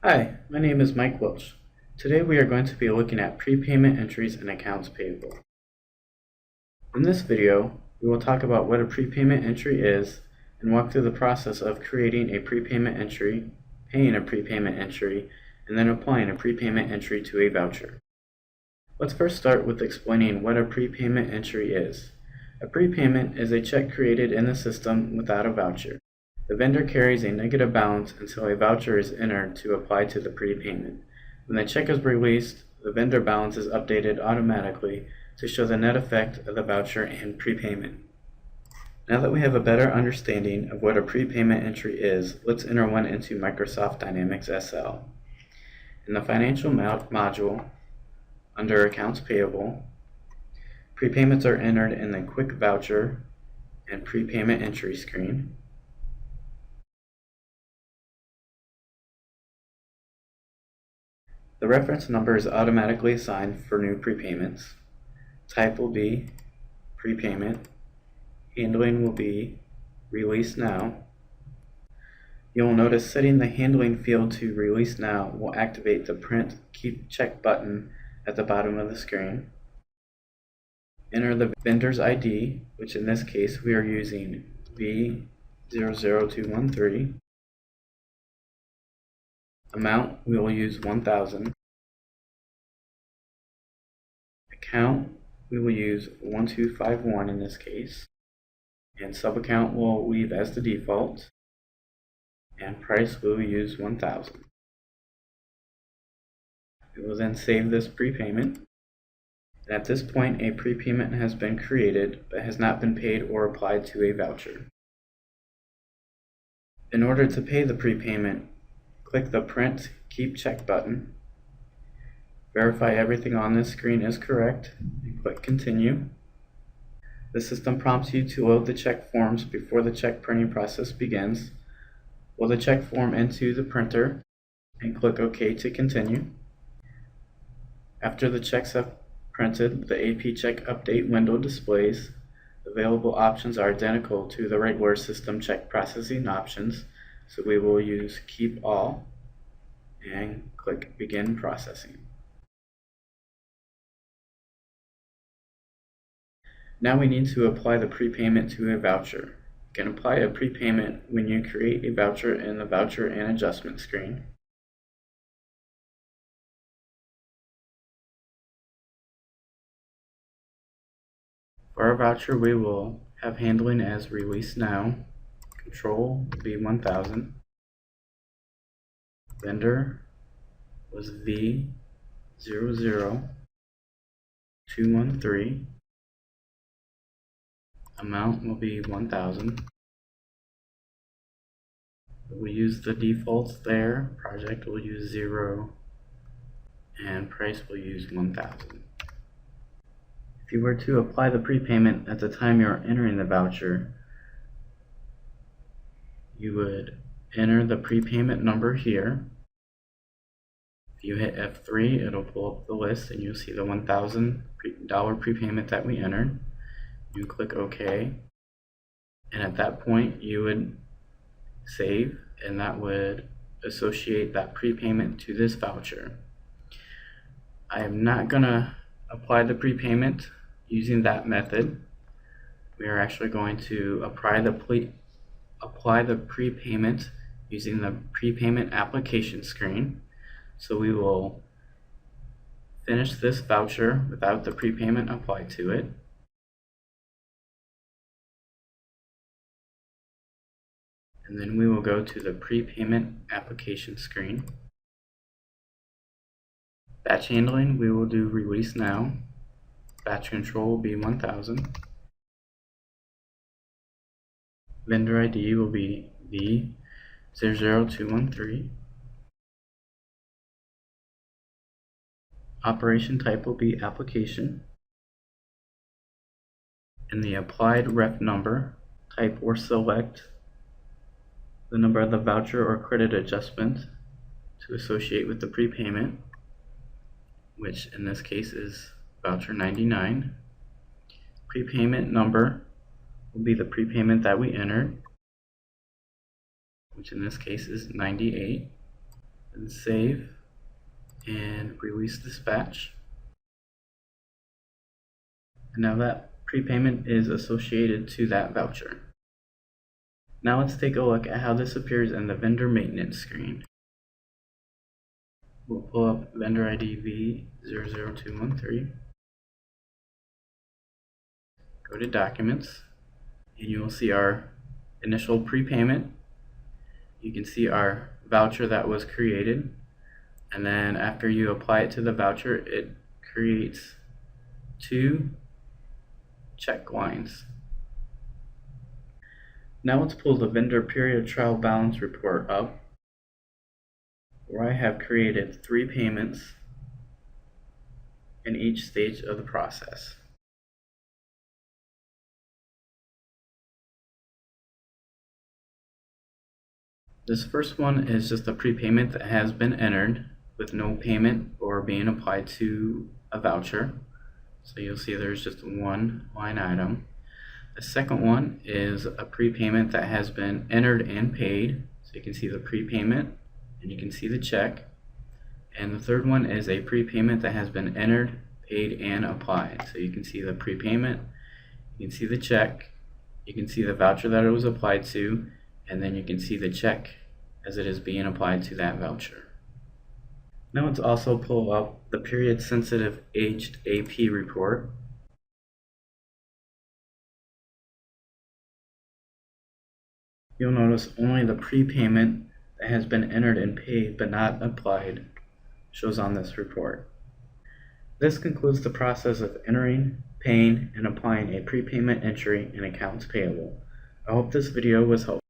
Hi, my name is Mike Welch. Today we are going to be looking at prepayment entries and accounts payable. In this video, we will talk about what a prepayment entry is and walk through the process of creating a prepayment entry, paying a prepayment entry, and then applying a prepayment entry to a voucher. Let's first start with explaining what a prepayment entry is. A prepayment is a check created in the system without a voucher. The vendor carries a negative balance until a voucher is entered to apply to the prepayment. When the check is released, the vendor balance is updated automatically to show the net effect of the voucher and prepayment. Now that we have a better understanding of what a prepayment entry is, let's enter one into Microsoft Dynamics SL. In the Financial module, under Accounts Payable, prepayments are entered in the Quick Voucher and Prepayment Entry screen. The reference number is automatically assigned for new prepayments. Type will be prepayment. Handling will be release now. You'll notice setting the handling field to release now will activate the print keep check button at the bottom of the screen. Enter the vendor's ID, which in this case we are using V00213. Amount, we will use 1000. Account, we will use 1251 in this case. And sub-account we'll leave as the default. And price we will use 1000. We will then save this prepayment. And at this point, a prepayment has been created but has not been paid or applied to a voucher. In order to pay the prepayment, click the Print Keep Check button. Verify everything on this screen is correct and click Continue. The system prompts you to load the check forms before the check printing process begins. Load the check form into the printer and click OK to continue. After the checks have printed, the AP Check Update window displays. Available options are identical to the regular system check processing options, so we will use Keep All and click Begin Processing. Now we need to apply the prepayment to a voucher. You can apply a prepayment when you create a voucher in the Voucher and Adjustment screen. For our voucher, we will have handling as Release Now. Control will be 1000. Vendor was V00213. Amount will be 1000. We'll use the defaults there. Project will use 0. And price will use 1000. If you were to apply the prepayment at the time you are entering the voucher, you would enter the prepayment number here. If you hit F3, it'll pull up the list and you'll see the $1,000 prepayment that we entered. You click OK, and at that point you would save, and that would associate that prepayment to this voucher. I am not going to apply the prepayment using that method. We are actually going to apply the prepayment using the prepayment application screen. So we will finish this voucher without the prepayment applied to it. And then we will go to the prepayment application screen. Batch handling, we will do Release Now. Batch control will be 1000. Vendor ID will be V00213. Operation type will be Application. And the applied ref number, type or select the number of the voucher or credit adjustment to associate with the prepayment, which in this case is voucher 99. Prepayment number will be the prepayment that we entered, which in this case is 98. Then save and release dispatch. And now that prepayment is associated to that voucher. Now let's take a look at how this appears in the vendor maintenance screen. We'll pull up vendor ID V00213. Go to Documents, and you will see our initial prepayment. You can see our voucher that was created, and then after you apply it to the voucher, it creates two check lines. Now let's pull the vendor period trial balance report up, where I have created 3 payments in each stage of the process. This first one is just a prepayment that has been entered with no payment or being applied to a voucher. So you'll see there's just one line item. The second one is a prepayment that has been entered and paid. So you can see the prepayment and you can see the check. And the third one is a prepayment that has been entered, paid, and applied. So you can see the prepayment, you can see the check, you can see the voucher that it was applied to, and then you can see the check as it is being applied to that voucher. Now let's also pull up the period sensitive aged AP report. You'll notice only the prepayment that has been entered and paid but not applied shows on this report. This concludes the process of entering, paying, and applying a prepayment entry in accounts payable. I hope this video was helpful.